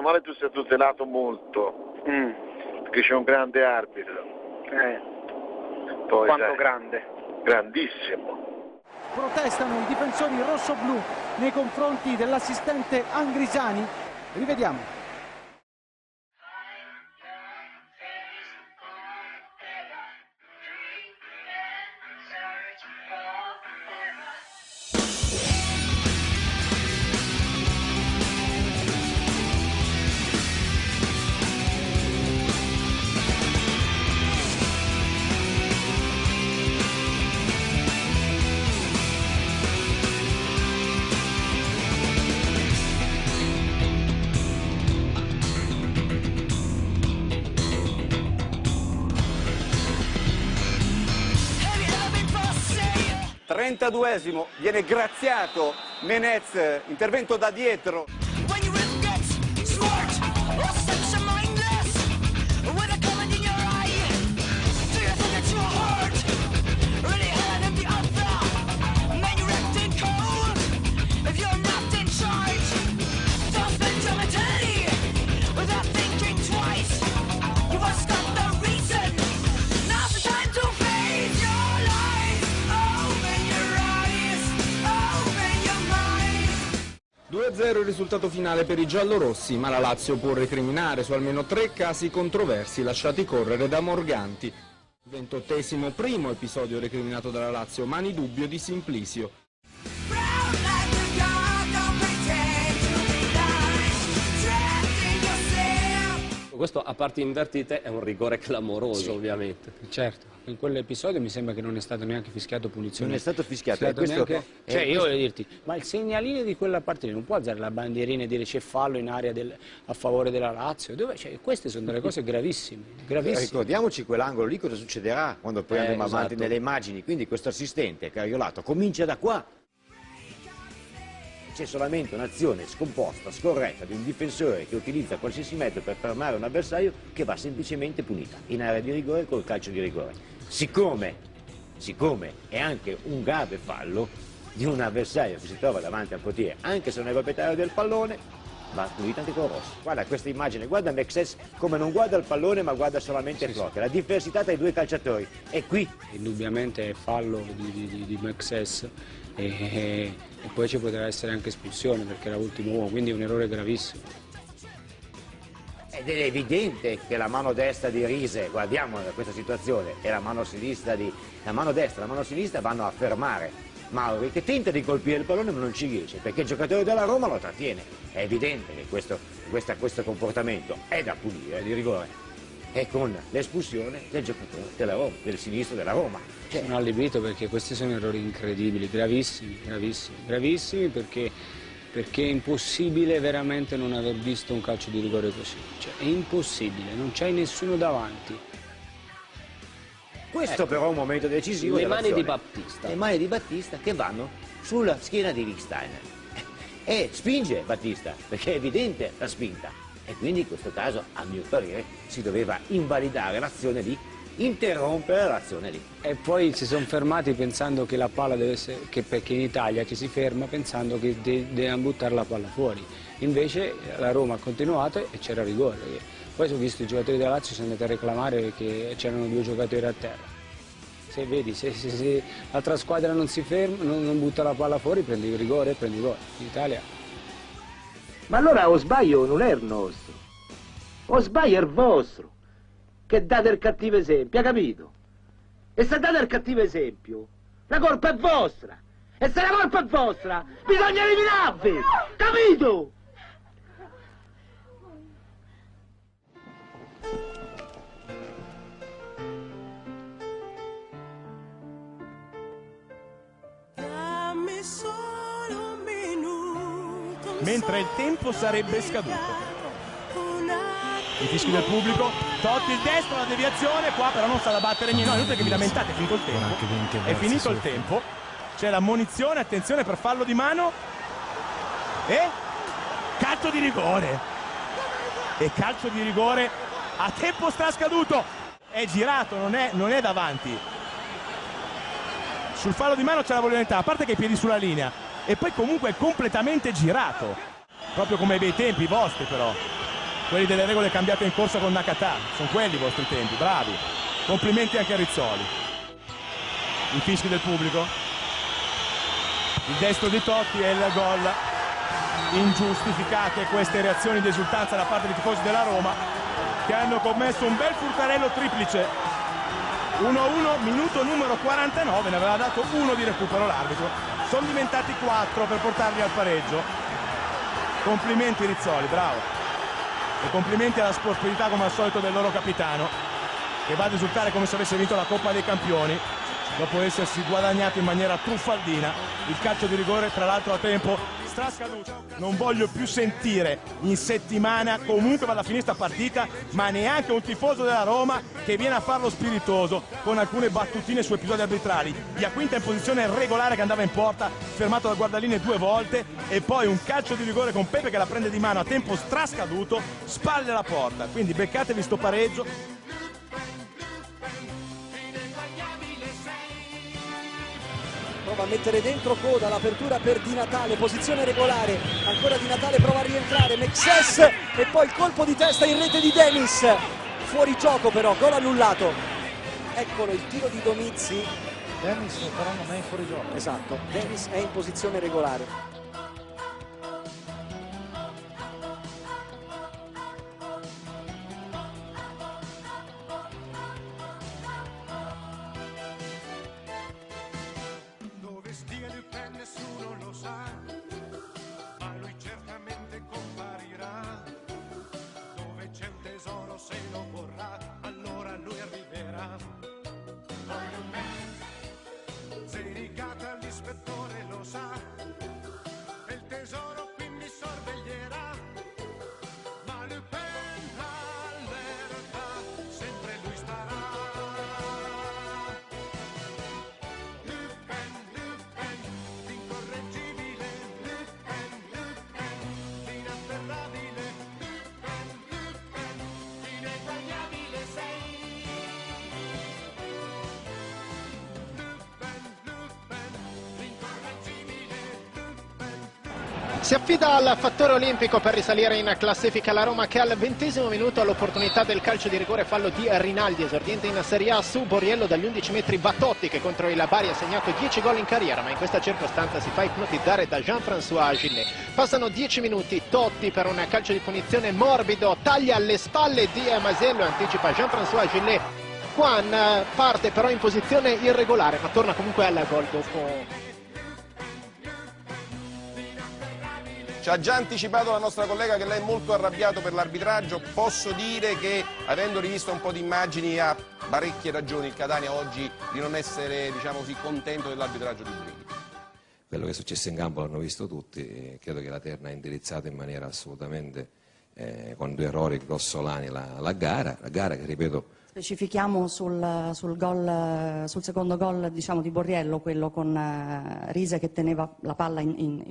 male tu sei tutelato molto, perché c'è un grande arbitro. Poi, Quanto grande? Grandissimo. Protestano i difensori rossoblù nei confronti dell'assistente Angrisani. Rivediamo. Trentaduesimo, viene graziato Menez, intervento da dietro. Il risultato finale per i giallorossi, ma la Lazio può recriminare su almeno 3 casi controversi lasciati correre da Morganti. 28esimo primo episodio recriminato dalla Lazio, mani dubbio di Simplicio. Questo a parti invertite è un rigore clamoroso, sì, ovviamente. Certo, in quell'episodio mi sembra che non è stato neanche fischiato punizione. Non è stato fischiato. Cioè io voglio dirti, ma il segnalino di quella partita non può alzare la bandierina e dire c'è fallo in area a favore della Lazio? Cioè, queste sono delle cose gravissime, gravissime. Ricordiamoci quell'angolo lì cosa succederà quando poi andremo avanti nelle immagini. Quindi questo assistente Cariolato comincia da qua. C'è solamente un'azione scomposta, scorretta di un difensore che utilizza qualsiasi mezzo per fermare un avversario che va semplicemente punita in area di rigore col calcio di rigore. Siccome è anche un grave fallo di un avversario che si trova davanti al portiere, anche se non è proprietario del pallone, va punita anche con rosso. Guarda questa immagine, guarda Mexes come non guarda il pallone ma guarda solamente Flotte. La diversità tra i due calciatori è qui. Indubbiamente è fallo di Mexes. E poi ci potrà essere anche espulsione perché era l'ultimo uomo, quindi è un errore gravissimo. Ed è evidente che la mano destra di Rise, guardiamo questa situazione, e la mano destra e la mano sinistra vanno a fermare Mauri che tenta di colpire il pallone ma non ci riesce perché il giocatore della Roma lo trattiene. È evidente che questo comportamento è da punire di rigore. E con l'espulsione del giocatore della Roma, del sinistro della Roma. Sono allibito perché questi sono errori incredibili, gravissimi, gravissimi, gravissimi perché è impossibile veramente non aver visto un calcio di rigore così. Cioè, è impossibile, non c'hai nessuno davanti. Questo però è un momento decisivo. Le mani di Battista. Le mani di Battista che vanno sulla schiena di Lichtsteiner. E spinge Battista, perché è evidente la spinta. E quindi in questo caso, a mio parere, si doveva invalidare l'azione lì, interrompere l'azione lì. E poi si sono fermati pensando che la palla deve essere, perché in Italia ci si ferma pensando che devono buttare la palla fuori. Invece la Roma ha continuato e c'era rigore. Poi ho visto i giocatori della Lazio sono andati a reclamare che c'erano 2 giocatori a terra. Se vedi, se l'altra squadra non si ferma, non butta la palla fuori, prendi il rigore e prendi gol. In Italia. Ma allora o sbaglio non è il nostro, o sbaglio è il vostro, che date il cattivo esempio, ha capito? E se date il cattivo esempio, la colpa è vostra, e se la colpa è vostra, bisogna eliminarvi, capito? Mentre il tempo sarebbe scaduto. I fischi del pubblico, Totti il destro, la deviazione, qua però non sa da battere niente, no, è inutile che vi lamentate, è finito il tempo. È finito il tempo, c'è l'ammonizione, attenzione per fallo di mano e calcio di rigore. E calcio di rigore a tempo scaduto, è girato, non è davanti. Sul fallo di mano c'è la volontà, a parte che i piedi sulla linea. E poi comunque è completamente girato, proprio come ai bei tempi vostri però. quelli delle regole cambiate in corsa con Nakata, sono quelli i vostri tempi, bravi, complimenti anche a Rizzoli. I fischi del pubblico, il destro di Totti e il gol. Ingiustificate queste reazioni di esultanza da parte dei tifosi della Roma, che hanno commesso un bel furtarello triplice. 1-1, minuto numero 49, ne aveva dato 1 di recupero l'arbitro, sono diventati 4 per portarli al pareggio. Complimenti Rizzoli, bravo, e complimenti alla sportività come al solito del loro capitano, che va ad esultare come se avesse vinto la Coppa dei Campioni dopo essersi guadagnato in maniera truffaldina il calcio di rigore, tra l'altro a tempo strascaduto. Non voglio più sentire in settimana, comunque va alla fine sta partita, ma neanche un tifoso della Roma che viene a farlo spiritoso con alcune battutine su episodi arbitrali. Iaquinta in posizione regolare che andava in porta, fermato dal guardaline 2 volte, e poi un calcio di rigore con Pepe che la prende di mano a tempo strascaduto, spalle alla porta. Quindi beccatevi sto pareggio. Prova a mettere dentro Coda, l'apertura per Di Natale, posizione regolare, ancora Di Natale prova a rientrare, Mexes e poi il colpo di testa in rete di Dennis, fuori gioco però, gol annullato. Eccolo il tiro di Domizzi. Dennis però non è in fuorigioco. Esatto, Dennis è in posizione regolare. Nessuno lo sa, ma lui certamente comparirà. Dove c'è un tesoro, se lo vorrà, allora lui arriverà. Zericata l'ispettore lo sa, e il tesoro quindi sorveglierà. Ma Lupin allerta, sempre lui starà. Si affida al fattore olimpico per risalire in classifica la Roma, che al 20° minuto ha l'opportunità del calcio di rigore, fallo di Rinaldi, esordiente in Serie A su Borriello. Dagli 11 metri va Totti, che contro il Bari ha segnato 10 gol in carriera, ma in questa circostanza si fa ipnotizzare da Jean-François Gillet. Passano 10 minuti, Totti per un calcio di punizione morbido taglia alle spalle di Masello e anticipa Jean-François Gillet. Juan parte però in posizione irregolare, ma torna comunque al gol dopo. Ci ha già anticipato la nostra collega che lei è molto arrabbiato per l'arbitraggio. Posso dire che, avendo rivisto un po' di immagini, ha parecchie ragioni il Catania oggi di non essere, diciamo così, contento dell'arbitraggio di Brighi. Quello che è successo in campo l'hanno visto tutti, e credo che la Terna ha indirizzato in maniera assolutamente con 2 errori grossolani la gara che, ripeto, Specifichiamo sul secondo gol, diciamo, di Borriello, quello con Rise che teneva la palla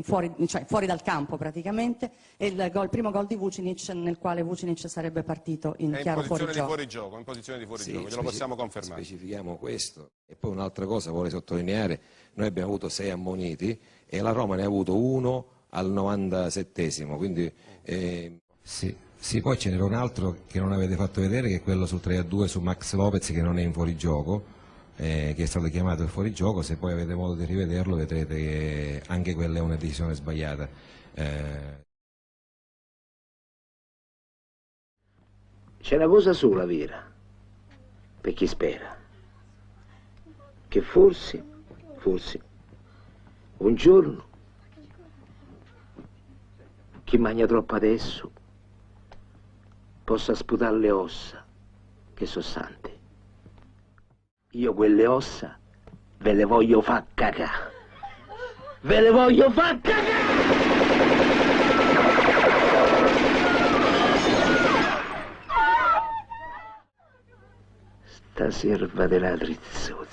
fuori dal campo praticamente, e il primo gol di Vucinic, nel quale Vucinic sarebbe partito in chiaro fuorigioco. In posizione di fuorigioco, glielo possiamo confermare. Specifichiamo questo. E poi un'altra cosa vorrei sottolineare: noi abbiamo avuto 6 ammoniti e la Roma ne ha avuto 1 al 97esimo, quindi Sì, poi ce n'era un altro che non avete fatto vedere, che è quello sul 3-2 su Max Lopez, che non è in fuorigioco, che è stato chiamato il fuorigioco. Se poi avete modo di rivederlo vedrete che anche quella è una decisione sbagliata. C'è una cosa sola vera, per chi spera, che forse, un giorno, chi mangia troppo adesso possa sputare le ossa, che sono sante. Io quelle ossa ve le voglio far cagà. Ve le voglio far cagà! Sta serva della Rizzoli.